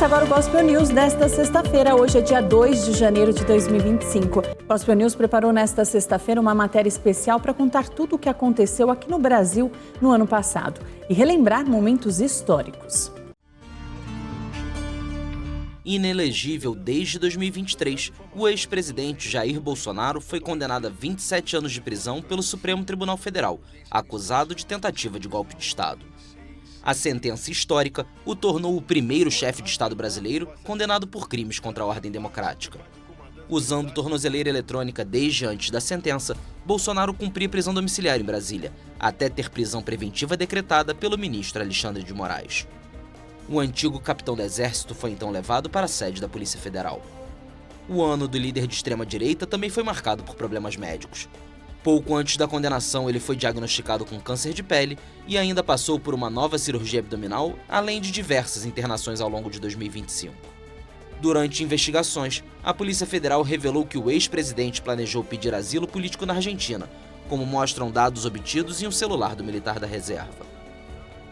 Começa agora o Gospel News desta sexta-feira. Hoje é dia 2 de janeiro de 2025. O Gospel News preparou nesta sexta-feira uma matéria especial para contar tudo o que aconteceu aqui no Brasil no ano passado e relembrar momentos históricos. Inelegível desde 2023, o ex-presidente Jair Bolsonaro foi condenado a 27 anos de prisão pelo Supremo Tribunal Federal, acusado de tentativa de golpe de Estado. A sentença histórica o tornou o primeiro chefe de Estado brasileiro condenado por crimes contra a ordem democrática. Usando tornozeleira eletrônica desde antes da sentença, Bolsonaro cumpria prisão domiciliar em Brasília, até ter prisão preventiva decretada pelo ministro Alexandre de Moraes. O antigo capitão do Exército foi então levado para a sede da Polícia Federal. O ano do líder de extrema-direita também foi marcado por problemas médicos. Pouco antes da condenação, ele foi diagnosticado com câncer de pele e ainda passou por uma nova cirurgia abdominal, além de diversas internações ao longo de 2025. Durante investigações, a Polícia Federal revelou que o ex-presidente planejou pedir asilo político na Argentina, como mostram dados obtidos em um celular do militar da reserva.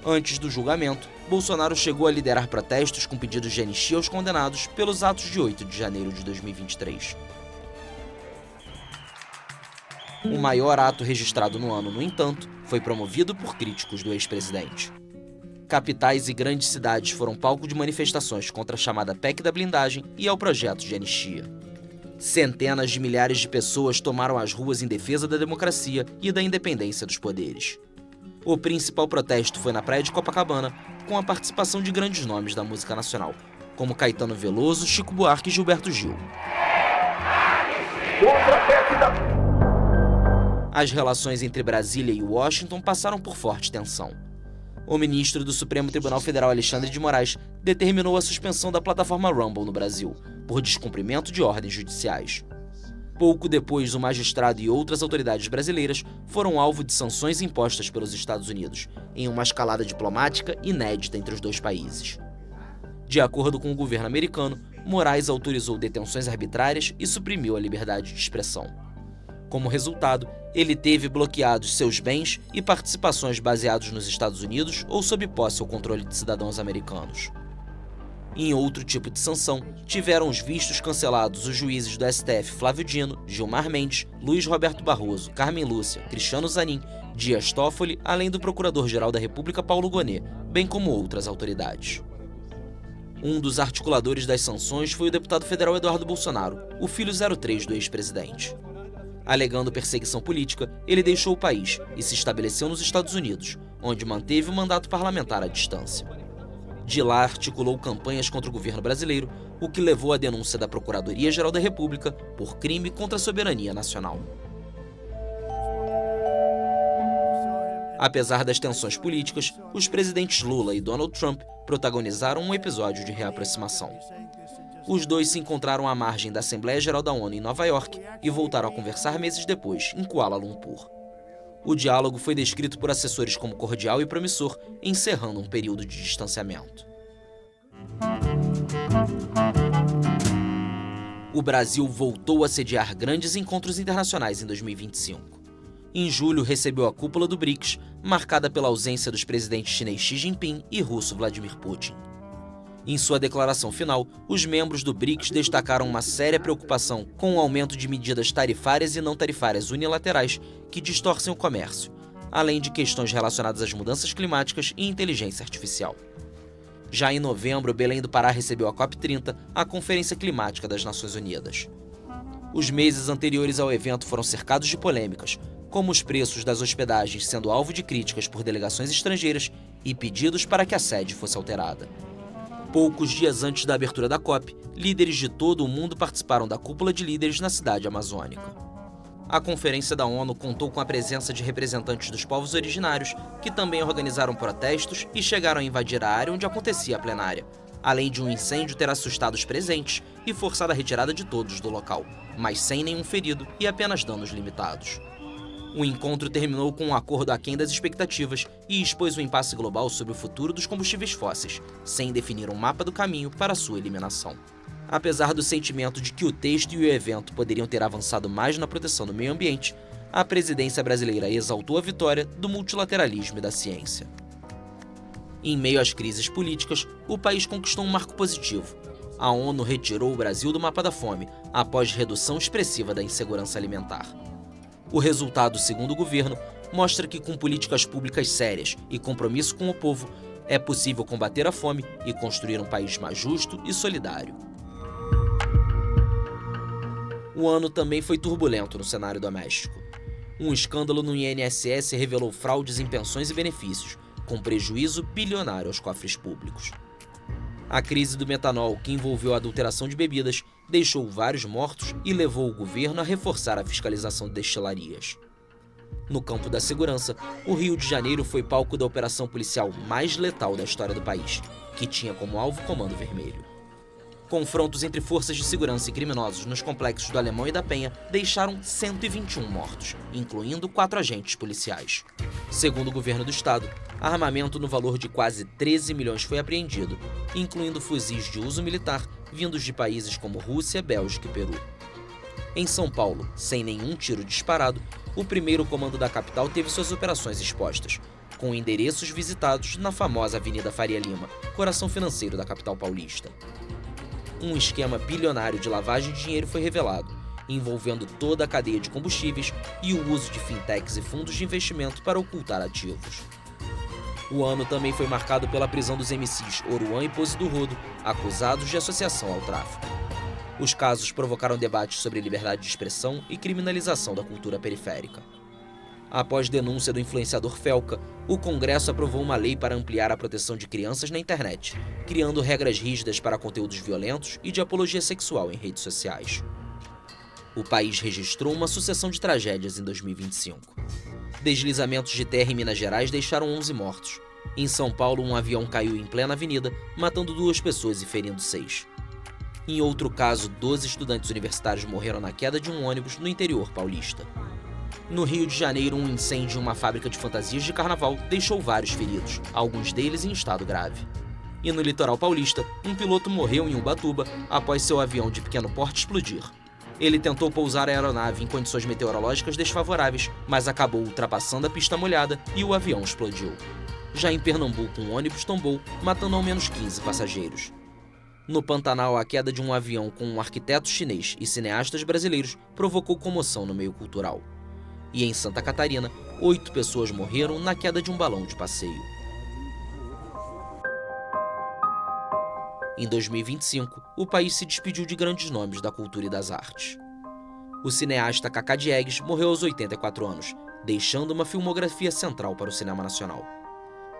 Antes do julgamento, Bolsonaro chegou a liderar protestos com pedidos de anistia aos condenados pelos atos de 8 de janeiro de 2023. O maior ato registrado no ano, no entanto, foi promovido por críticos do ex-presidente. Capitais e grandes cidades foram palco de manifestações contra a chamada PEC da blindagem e ao projeto de anistia. Centenas de milhares de pessoas tomaram as ruas em defesa da democracia e da independência dos poderes. O principal protesto foi na praia de Copacabana, com a participação de grandes nomes da música nacional, como Caetano Veloso, Chico Buarque e Gilberto Gil. As relações entre Brasília e Washington passaram por forte tensão. O ministro do Supremo Tribunal Federal, Alexandre de Moraes, determinou a suspensão da plataforma Rumble no Brasil, por descumprimento de ordens judiciais. Pouco depois, o magistrado e outras autoridades brasileiras foram alvo de sanções impostas pelos Estados Unidos, em uma escalada diplomática inédita entre os dois países. De acordo com o governo americano, Moraes autorizou detenções arbitrárias e suprimiu a liberdade de expressão. Como resultado, ele teve bloqueados seus bens e participações baseados nos Estados Unidos ou sob posse ou controle de cidadãos americanos. Em outro tipo de sanção, tiveram os vistos cancelados os juízes do STF Flávio Dino, Gilmar Mendes, Luiz Roberto Barroso, Carmen Lúcia, Cristiano Zanin, Dias Toffoli, além do Procurador-Geral da República Paulo Gonet, bem como outras autoridades. Um dos articuladores das sanções foi o deputado federal Eduardo Bolsonaro, o filho 03 do ex-presidente. Alegando perseguição política, ele deixou o país e se estabeleceu nos Estados Unidos, onde manteve o mandato parlamentar à distância. De lá, articulou campanhas contra o governo brasileiro, o que levou à denúncia da Procuradoria-Geral da República por crime contra a soberania nacional. Apesar das tensões políticas, os presidentes Lula e Donald Trump protagonizaram um episódio de reaproximação. Os dois se encontraram à margem da Assembleia Geral da ONU em Nova York e voltaram a conversar meses depois, em Kuala Lumpur. O diálogo foi descrito por assessores como cordial e promissor, encerrando um período de distanciamento. O Brasil voltou a sediar grandes encontros internacionais em 2025. Em julho, recebeu a cúpula do BRICS, marcada pela ausência dos presidentes chinês Xi Jinping e russo Vladimir Putin. Em sua declaração final, os membros do BRICS destacaram uma séria preocupação com o aumento de medidas tarifárias e não tarifárias unilaterais que distorcem o comércio, além de questões relacionadas às mudanças climáticas e inteligência artificial. Já em novembro, Belém do Pará recebeu a COP30, a Conferência Climática das Nações Unidas. Os meses anteriores ao evento foram cercados de polêmicas, como os preços das hospedagens sendo alvo de críticas por delegações estrangeiras e pedidos para que a sede fosse alterada. Poucos dias antes da abertura da COP, líderes de todo o mundo participaram da cúpula de líderes na cidade amazônica. A conferência da ONU contou com a presença de representantes dos povos originários, que também organizaram protestos e chegaram a invadir a área onde acontecia a plenária, além de um incêndio ter assustado os presentes e forçado a retirada de todos do local, mas sem nenhum ferido e apenas danos limitados. O encontro terminou com um acordo aquém das expectativas e expôs o impasse global sobre o futuro dos combustíveis fósseis, sem definir um mapa do caminho para sua eliminação. Apesar do sentimento de que o texto e o evento poderiam ter avançado mais na proteção do meio ambiente, a presidência brasileira exaltou a vitória do multilateralismo e da ciência. Em meio às crises políticas, o país conquistou um marco positivo. A ONU retirou o Brasil do mapa da fome, após redução expressiva da insegurança alimentar. O resultado, segundo o governo, mostra que com políticas públicas sérias e compromisso com o povo, é possível combater a fome e construir um país mais justo e solidário. O ano também foi turbulento no cenário doméstico. Um escândalo no INSS revelou fraudes em pensões e benefícios, com prejuízo bilionário aos cofres públicos. A crise do metanol, que envolveu a adulteração de bebidas, deixou vários mortos e levou o governo a reforçar a fiscalização de destilarias. No campo da segurança, o Rio de Janeiro foi palco da operação policial mais letal da história do país, que tinha como alvo o Comando Vermelho. Confrontos entre forças de segurança e criminosos nos complexos do Alemão e da Penha deixaram 121 mortos, incluindo 4 agentes policiais. Segundo o governo do estado, armamento no valor de quase 13 milhões foi apreendido, incluindo fuzis de uso militar vindos de países como Rússia, Bélgica e Peru. Em São Paulo, sem nenhum tiro disparado, o primeiro comando da capital teve suas operações expostas, com endereços visitados na famosa Avenida Faria Lima, coração financeiro da capital paulista. Um esquema bilionário de lavagem de dinheiro foi revelado, envolvendo toda a cadeia de combustíveis e o uso de fintechs e fundos de investimento para ocultar ativos. O ano também foi marcado pela prisão dos MCs Oruan e Pose do Rodo, acusados de associação ao tráfico. Os casos provocaram debates sobre liberdade de expressão e criminalização da cultura periférica. Após denúncia do influenciador Felca, o Congresso aprovou uma lei para ampliar a proteção de crianças na internet, criando regras rígidas para conteúdos violentos e de apologia sexual em redes sociais. O país registrou uma sucessão de tragédias em 2025. Deslizamentos de terra em Minas Gerais deixaram 11 mortos. Em São Paulo, um avião caiu em plena avenida, matando 2 pessoas e ferindo 6. Em outro caso, 12 estudantes universitários morreram na queda de um ônibus no interior paulista. No Rio de Janeiro, um incêndio em uma fábrica de fantasias de carnaval deixou vários feridos, alguns deles em estado grave. E no litoral paulista, um piloto morreu em Ubatuba após seu avião de pequeno porte explodir. Ele tentou pousar a aeronave em condições meteorológicas desfavoráveis, mas acabou ultrapassando a pista molhada e o avião explodiu. Já em Pernambuco, um ônibus tombou, matando ao menos 15 passageiros. No Pantanal, a queda de um avião com um arquiteto chinês e cineastas brasileiros provocou comoção no meio cultural. E em Santa Catarina, 8 pessoas morreram na queda de um balão de passeio. Em 2025, o país se despediu de grandes nomes da cultura e das artes. O cineasta Cacá Diegues morreu aos 84 anos, deixando uma filmografia central para o cinema nacional.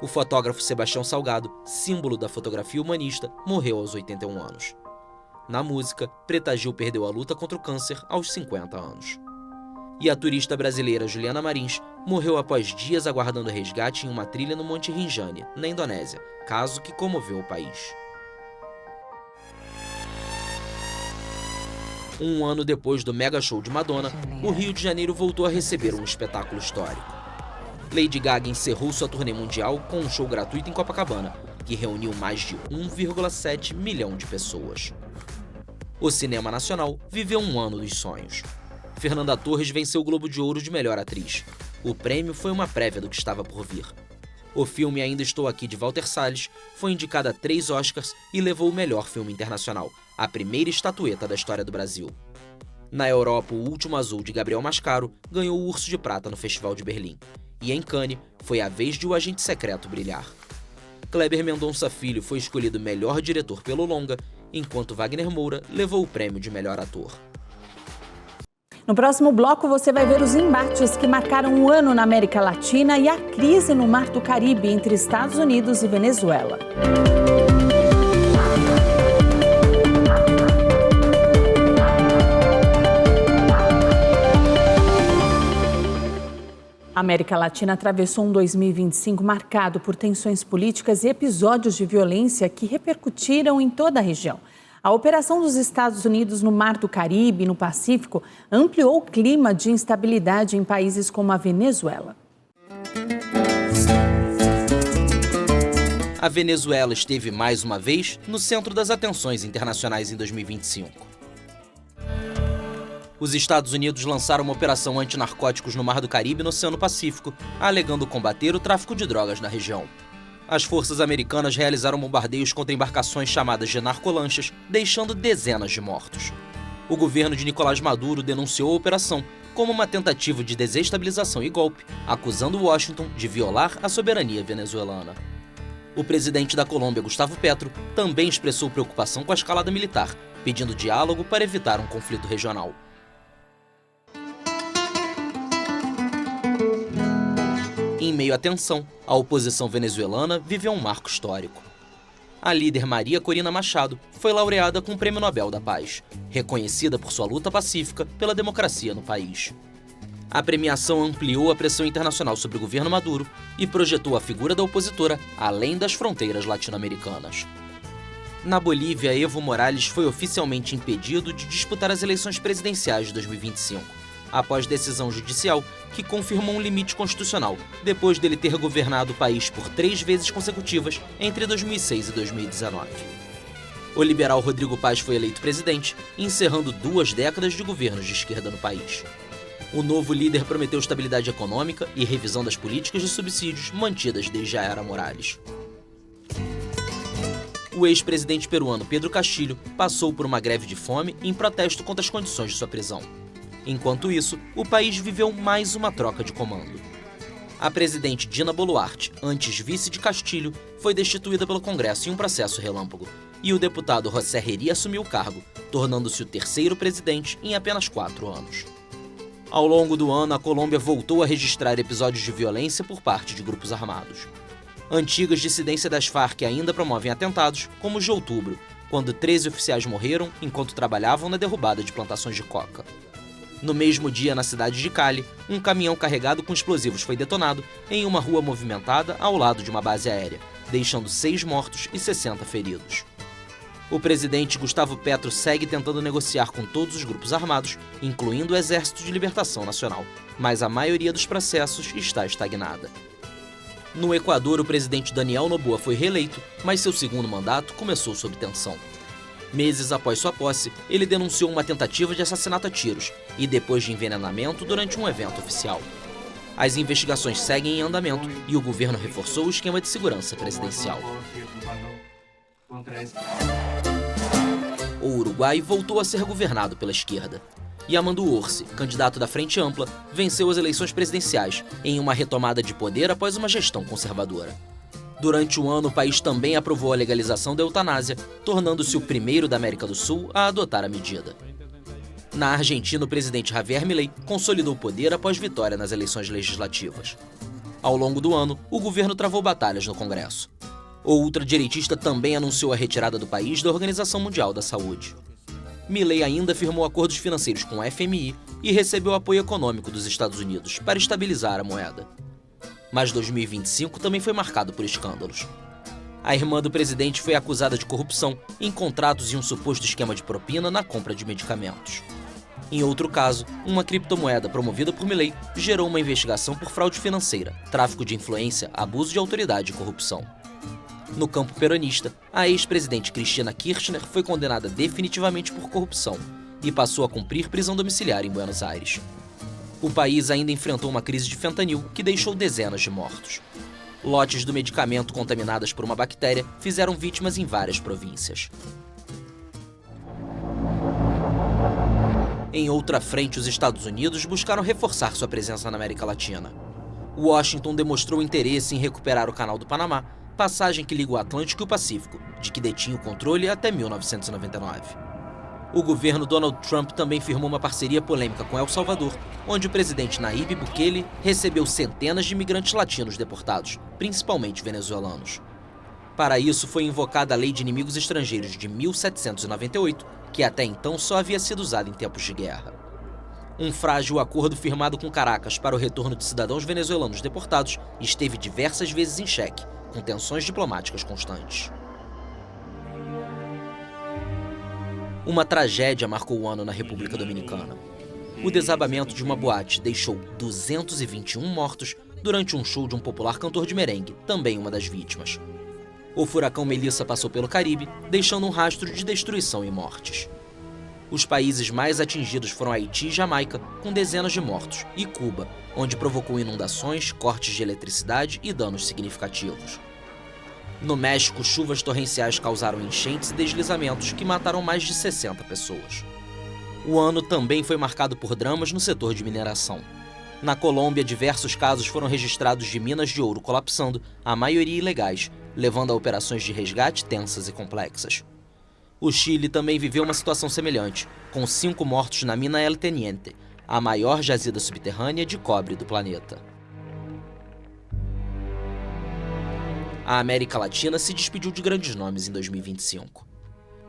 O fotógrafo Sebastião Salgado, símbolo da fotografia humanista, morreu aos 81 anos. Na música, Preta Gil perdeu a luta contra o câncer aos 50 anos. E a turista brasileira Juliana Marins morreu após dias aguardando resgate em uma trilha no Monte Rinjani, na Indonésia, caso que comoveu o país. Um ano depois do mega show de Madonna, o Rio de Janeiro voltou a receber um espetáculo histórico. Lady Gaga encerrou sua turnê mundial com um show gratuito em Copacabana, que reuniu mais de 1,7 milhão de pessoas. O cinema nacional viveu um ano dos sonhos. Fernanda Torres venceu o Globo de Ouro de Melhor Atriz. O prêmio foi uma prévia do que estava por vir. O filme Ainda Estou Aqui, de Walter Salles, foi indicado a 3 Oscars e levou o melhor filme internacional, a primeira estatueta da história do Brasil. Na Europa, O Último Azul, de Gabriel Mascaro, ganhou o Urso de Prata no Festival de Berlim. E em Cannes, foi a vez de O Agente Secreto brilhar. Kleber Mendonça Filho foi escolhido melhor diretor pelo longa, enquanto Wagner Moura levou o prêmio de melhor ator. No próximo bloco, você vai ver os embates que marcaram um ano na América Latina e a crise no Mar do Caribe entre Estados Unidos e Venezuela. A América Latina atravessou um 2025 marcado por tensões políticas e episódios de violência que repercutiram em toda a região. A operação dos Estados Unidos no Mar do Caribe e no Pacífico ampliou o clima de instabilidade em países como a Venezuela. A Venezuela esteve mais uma vez no centro das atenções internacionais em 2025. Os Estados Unidos lançaram uma operação antinarcóticos no Mar do Caribe e no Oceano Pacífico, alegando combater o tráfico de drogas na região. as forças americanas realizaram bombardeios contra embarcações chamadas de narcolanchas, deixando dezenas de mortos. O governo de Nicolás Maduro denunciou a operação como uma tentativa de desestabilização e golpe, acusando Washington de violar a soberania venezuelana. O presidente da Colômbia, Gustavo Petro, também expressou preocupação com a escalada militar, pedindo diálogo para evitar um conflito regional. Em meio à tensão, a oposição venezuelana viveu um marco histórico. A líder Maria Corina Machado foi laureada com o Prêmio Nobel da Paz, reconhecida por sua luta pacífica pela democracia no país. A premiação ampliou a pressão internacional sobre o governo Maduro e projetou a figura da opositora além das fronteiras latino-americanas. Na Bolívia, Evo Morales foi oficialmente impedido de disputar as eleições presidenciais de 2025, após decisão judicial que confirmou um limite constitucional, depois dele ter governado o país por 3 vezes consecutivas entre 2006 e 2019. O liberal Rodrigo Paz foi eleito presidente, encerrando 2 décadas de governos de esquerda no país. O novo líder prometeu estabilidade econômica e revisão das políticas de subsídios mantidas desde a era Morales. O ex-presidente peruano Pedro Castillo passou por uma greve de fome em protesto contra as condições de sua prisão. Enquanto isso, o país viveu mais uma troca de comando. A presidente Dina Boluarte, antes vice de Castillo, foi destituída pelo Congresso em um processo relâmpago, e o deputado José Herri assumiu o cargo, tornando-se o 3º presidente em apenas 4 anos. Ao longo do ano, a Colômbia voltou a registrar episódios de violência por parte de grupos armados. Antigas dissidências das Farc ainda promovem atentados, como os de outubro, quando 13 oficiais morreram enquanto trabalhavam na derrubada de plantações de coca. No mesmo dia, na cidade de Cali, um caminhão carregado com explosivos foi detonado em uma rua movimentada ao lado de uma base aérea, deixando 6 mortos e 60 feridos. O presidente Gustavo Petro segue tentando negociar com todos os grupos armados, incluindo o Exército de Libertação Nacional, mas a maioria dos processos está estagnada. No Equador, o presidente Daniel Noboa foi reeleito, mas seu segundo mandato começou sob tensão. Meses após sua posse, ele denunciou uma tentativa de assassinato a tiros e depois de envenenamento durante um evento oficial. As investigações seguem em andamento e o governo reforçou o esquema de segurança presidencial. O Uruguai voltou a ser governado pela esquerda. Yamandu Orsi, candidato da Frente Ampla, venceu as eleições presidenciais em uma retomada de poder após uma gestão conservadora. Durante o ano, o país também aprovou a legalização da eutanásia, tornando-se o primeiro da América do Sul a adotar a medida. Na Argentina, o presidente Javier Milei consolidou o poder após vitória nas eleições legislativas. Ao longo do ano, o governo travou batalhas no Congresso. O ultradireitista também anunciou a retirada do país da Organização Mundial da Saúde. Milei ainda firmou acordos financeiros com o FMI e recebeu apoio econômico dos Estados Unidos para estabilizar a moeda. Mas 2025 também foi marcado por escândalos. A irmã do presidente foi acusada de corrupção em contratos e um suposto esquema de propina na compra de medicamentos. Em outro caso, uma criptomoeda promovida por Milei gerou uma investigação por fraude financeira, tráfico de influência, abuso de autoridade e corrupção. No campo peronista, a ex-presidente Cristina Kirchner foi condenada definitivamente por corrupção e passou a cumprir prisão domiciliar em Buenos Aires. O país ainda enfrentou uma crise de fentanil que deixou dezenas de mortos. Lotes do medicamento contaminadas por uma bactéria fizeram vítimas em várias províncias. Em outra frente, os Estados Unidos buscaram reforçar sua presença na América Latina. Washington demonstrou interesse em recuperar o Canal do Panamá, passagem que liga o Atlântico e o Pacífico, de que detinha o controle até 1999. O governo Donald Trump também firmou uma parceria polêmica com El Salvador, onde o presidente Nayib Bukele recebeu centenas de imigrantes latinos deportados, principalmente venezuelanos. Para isso, foi invocada a Lei de Inimigos Estrangeiros de 1798, que até então só havia sido usada em tempos de guerra. Um frágil acordo firmado com Caracas para o retorno de cidadãos venezuelanos deportados esteve diversas vezes em xeque, com tensões diplomáticas constantes. Uma tragédia marcou o ano na República Dominicana. O desabamento de uma boate deixou 221 mortos durante um show de um popular cantor de merengue, também uma das vítimas. O furacão Melissa passou pelo Caribe, deixando um rastro de destruição e mortes. Os países mais atingidos foram Haiti e Jamaica, com dezenas de mortos, e Cuba, onde provocou inundações, cortes de eletricidade e danos significativos. No México, chuvas torrenciais causaram enchentes e deslizamentos que mataram mais de 60 pessoas. O ano também foi marcado por dramas no setor de mineração. Na Colômbia, diversos casos foram registrados de minas de ouro colapsando, a maioria ilegais, levando a operações de resgate tensas e complexas. O Chile também viveu uma situação semelhante, com 5 mortos na mina El Teniente, a maior jazida subterrânea de cobre do planeta. A América Latina se despediu de grandes nomes em 2025.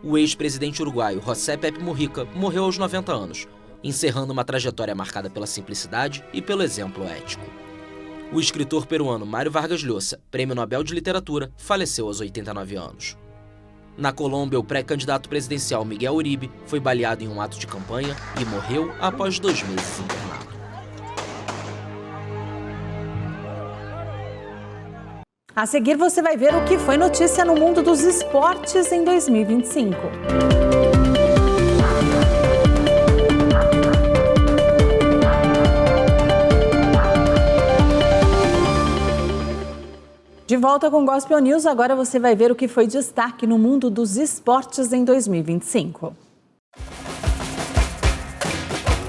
O ex-presidente uruguaio José Pepe Mujica morreu aos 90 anos, encerrando uma trajetória marcada pela simplicidade e pelo exemplo ético. O escritor peruano Mário Vargas Llosa, Prêmio Nobel de Literatura, faleceu aos 89 anos. Na Colômbia, o pré-candidato presidencial Miguel Uribe foi baleado em um ato de campanha e morreu após 2 meses internado. A seguir, você vai ver o que foi notícia no mundo dos esportes em 2025. De volta com Gospel News, agora você vai ver o que foi destaque no mundo dos esportes em 2025.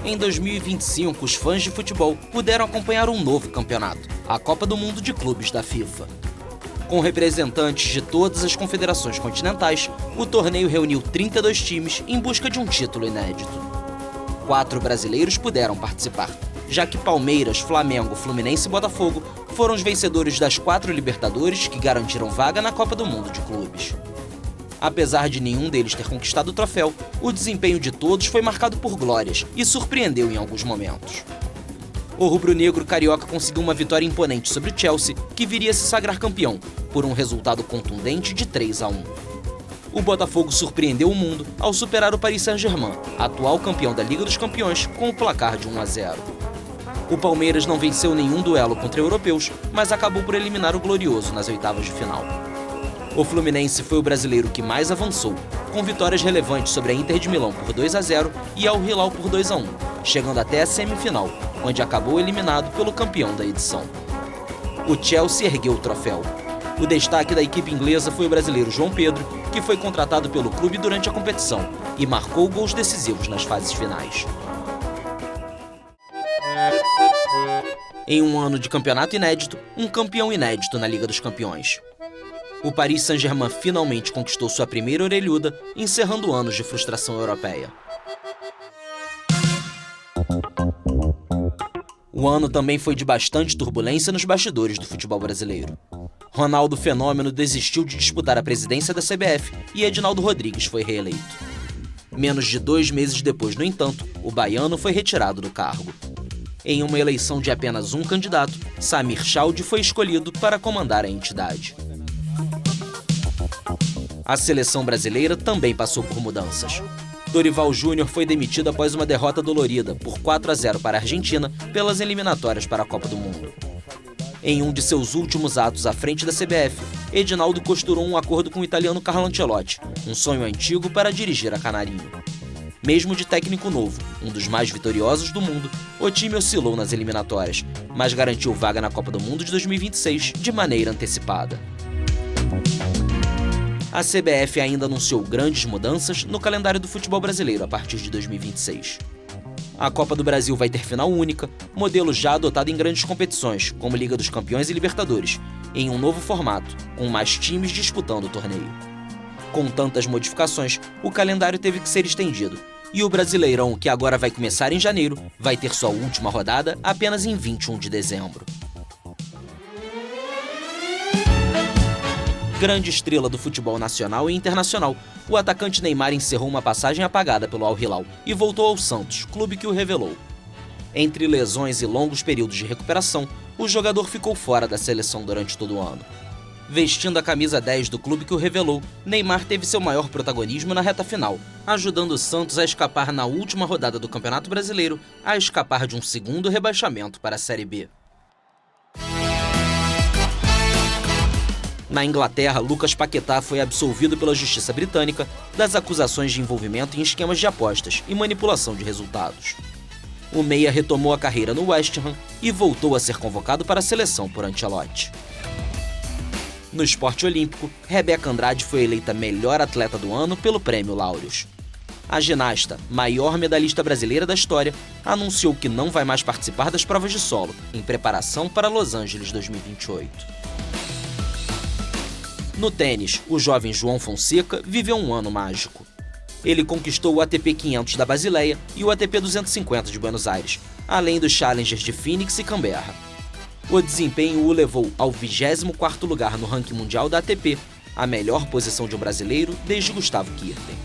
Em 2025, os fãs de futebol puderam acompanhar um novo campeonato, a Copa do Mundo de Clubes da FIFA. Com representantes de todas as confederações continentais, o torneio reuniu 32 times em busca de um título inédito. 4 brasileiros puderam participar, já que Palmeiras, Flamengo, Fluminense e Botafogo foram os vencedores das 4 Libertadores que garantiram vaga na Copa do Mundo de Clubes. Apesar de nenhum deles ter conquistado o troféu, o desempenho de todos foi marcado por glórias e surpreendeu em alguns momentos. O rubro-negro carioca conseguiu uma vitória imponente sobre o Chelsea, que viria a se sagrar campeão, por um resultado contundente de 3-1. O Botafogo surpreendeu o mundo ao superar o Paris Saint-Germain, atual campeão da Liga dos Campeões, com o placar de 1-0. O Palmeiras não venceu nenhum duelo contra europeus, mas acabou por eliminar o Glorioso nas oitavas de final. O Fluminense foi o brasileiro que mais avançou, com vitórias relevantes sobre a Inter de Milão por 2-0 e Al Hilal por 2-1, chegando até a semifinal, onde acabou eliminado pelo campeão da edição. O Chelsea ergueu o troféu. O destaque da equipe inglesa foi o brasileiro João Pedro, que foi contratado pelo clube durante a competição e marcou gols decisivos nas fases finais. Em um ano de campeonato inédito, um campeão inédito na Liga dos Campeões. O Paris Saint-Germain finalmente conquistou sua primeira orelhuda, encerrando anos de frustração europeia. O ano também foi de bastante turbulência nos bastidores do futebol brasileiro. Ronaldo Fenômeno desistiu de disputar a presidência da CBF e Edinaldo Rodrigues foi reeleito. Menos de 2 meses depois, no entanto, o baiano foi retirado do cargo. Em uma eleição de apenas um candidato, Samir Chaldi foi escolhido para comandar a entidade. A seleção brasileira também passou por mudanças. Dorival Júnior foi demitido após uma derrota dolorida por 4-0 para a Argentina pelas eliminatórias para a Copa do Mundo. Em um de seus últimos atos à frente da CBF, Edinaldo costurou um acordo com o italiano Carlo Ancelotti, um sonho antigo para dirigir a Canarinho. Mesmo de técnico novo, um dos mais vitoriosos do mundo, o time oscilou nas eliminatórias, mas garantiu vaga na Copa do Mundo de 2026 de maneira antecipada. A CBF ainda anunciou grandes mudanças no calendário do futebol brasileiro a partir de 2026. A Copa do Brasil vai ter final única, modelo já adotado em grandes competições, como Liga dos Campeões e Libertadores, em um novo formato, com mais times disputando o torneio. Com tantas modificações, o calendário teve que ser estendido, e o Brasileirão, que agora vai começar em janeiro, vai ter sua última rodada apenas em 21 de dezembro. Grande estrela do futebol nacional e internacional, o atacante Neymar encerrou uma passagem apagada pelo Al Hilal e voltou ao Santos, clube que o revelou. Entre lesões e longos períodos de recuperação, o jogador ficou fora da seleção durante todo o ano. Vestindo a camisa 10 do clube que o revelou, Neymar teve seu maior protagonismo na reta final, ajudando o Santos a escapar na última rodada do Campeonato Brasileiro, a escapar de um segundo rebaixamento para a Série B. Na Inglaterra, Lucas Paquetá foi absolvido pela justiça britânica das acusações de envolvimento em esquemas de apostas e manipulação de resultados. O meia retomou a carreira no West Ham e voltou a ser convocado para a seleção por Ancelotti. No esporte olímpico, Rebeca Andrade foi eleita melhor atleta do ano pelo Prêmio Laureus. A ginasta, maior medalhista brasileira da história, anunciou que não vai mais participar das provas de solo, em preparação para Los Angeles 2028. No tênis, o jovem João Fonseca viveu um ano mágico. Ele conquistou o ATP 500 da Basileia e o ATP 250 de Buenos Aires, além dos Challengers de Phoenix e Canberra. O desempenho o levou ao 24º lugar no ranking mundial da ATP, a melhor posição de um brasileiro desde Gustavo Kuerten.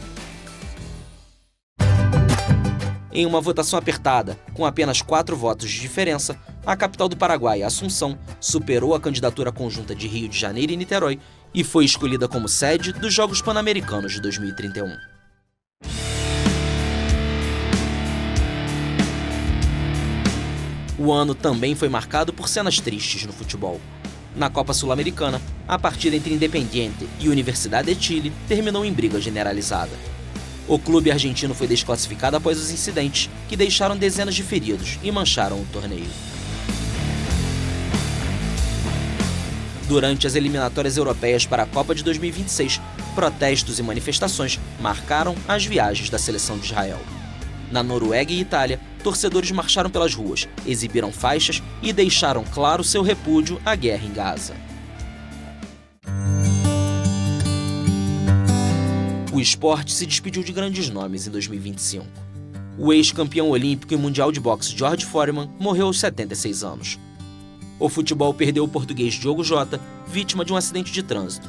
Em uma votação apertada, com apenas 4 votos de diferença, a capital do Paraguai, Assunção, superou a candidatura conjunta de Rio de Janeiro e Niterói e foi escolhida como sede dos Jogos Pan-Americanos de 2031. O ano também foi marcado por cenas tristes no futebol. Na Copa Sul-Americana, a partida entre Independiente e Universidade de Chile terminou em briga generalizada. O clube argentino foi desclassificado após os incidentes, que deixaram dezenas de feridos e mancharam o torneio. Durante as eliminatórias europeias para a Copa de 2026, protestos e manifestações marcaram as viagens da seleção de Israel. Na Noruega e Itália, torcedores marcharam pelas ruas, exibiram faixas e deixaram claro seu repúdio à guerra em Gaza. O esporte se despediu de grandes nomes em 2025. O ex-campeão olímpico e mundial de boxe George Foreman morreu aos 76 anos. O futebol perdeu o português Diogo Jota, vítima de um acidente de trânsito.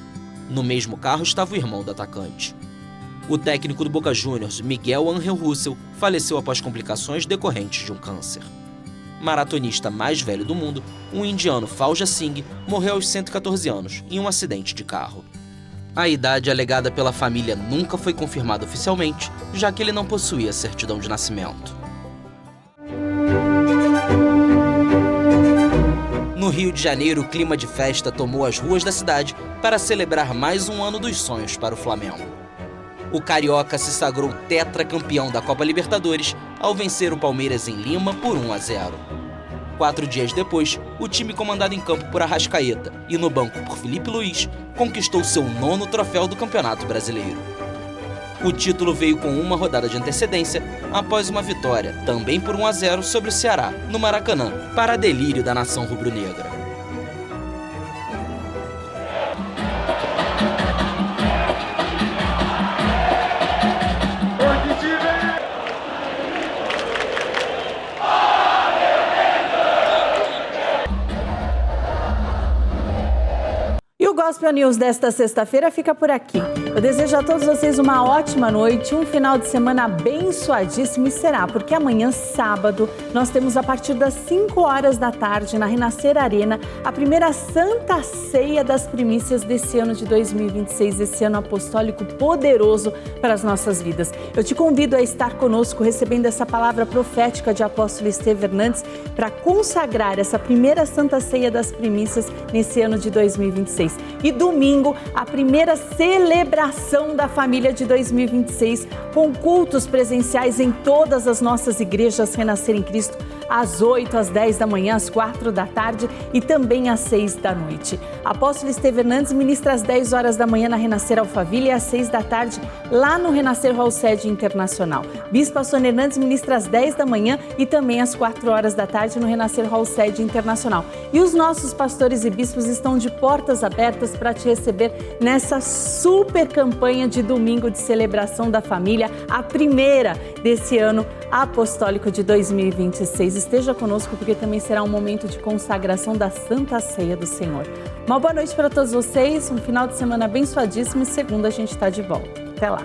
No mesmo carro estava o irmão do atacante. O técnico do Boca Juniors, Miguel Ángel Russell, faleceu após complicações decorrentes de um câncer. Maratonista mais velho do mundo, o indiano Fauja Singh morreu aos 114 anos em um acidente de carro. A idade alegada pela família nunca foi confirmada oficialmente, já que ele não possuía certidão de nascimento. No Rio de Janeiro, o clima de festa tomou as ruas da cidade para celebrar mais um ano dos sonhos para o Flamengo. O carioca se sagrou tetracampeão da Copa Libertadores ao vencer o Palmeiras em Lima por 1-0. 4 dias depois, o time comandado em campo por Arrascaeta e no banco por Felipe Luiz conquistou seu 9º troféu do Campeonato Brasileiro. O título veio com uma rodada de antecedência após uma vitória, também por 1-0, sobre o Ceará, no Maracanã, para delírio da nação rubro-negra. O Gospel News desta sexta-feira fica por aqui. Eu desejo a todos vocês uma ótima noite, um final de semana abençoadíssimo e será, porque amanhã, sábado, nós temos a partir das 5 horas da tarde, na Renascer Arena, a primeira Santa Ceia das primícias desse ano de 2026, esse ano apostólico poderoso para as nossas vidas. Eu te convido a estar conosco recebendo essa palavra profética de apóstolo Esteve Hernandes para consagrar essa primeira Santa Ceia das primícias nesse ano de 2026. E domingo, a primeira celebração da família de 2026, com cultos presenciais em todas as nossas igrejas Renascer em Cristo, às 8, às 10 da manhã, às 4 da tarde e também às 6 da noite. Apóstolo Esteve Hernandes ministra às 10 horas da manhã na Renascer Alphaville e às 6 da tarde lá no Renascer Hall Sede Internacional. Bispo Sônia Hernandes ministra às 10 da manhã e também às 4 horas da tarde no Renascer Hall Sede Internacional. E os nossos pastores e bispos estão de portas abertas para te receber nessa super campanha de domingo de celebração da família, a primeira desse ano apostólico de 2026. Esteja conosco porque também será um momento de consagração da Santa Ceia do Senhor. Uma boa noite para todos vocês, um final de semana abençoadíssimo e segunda a gente está de volta. Até lá!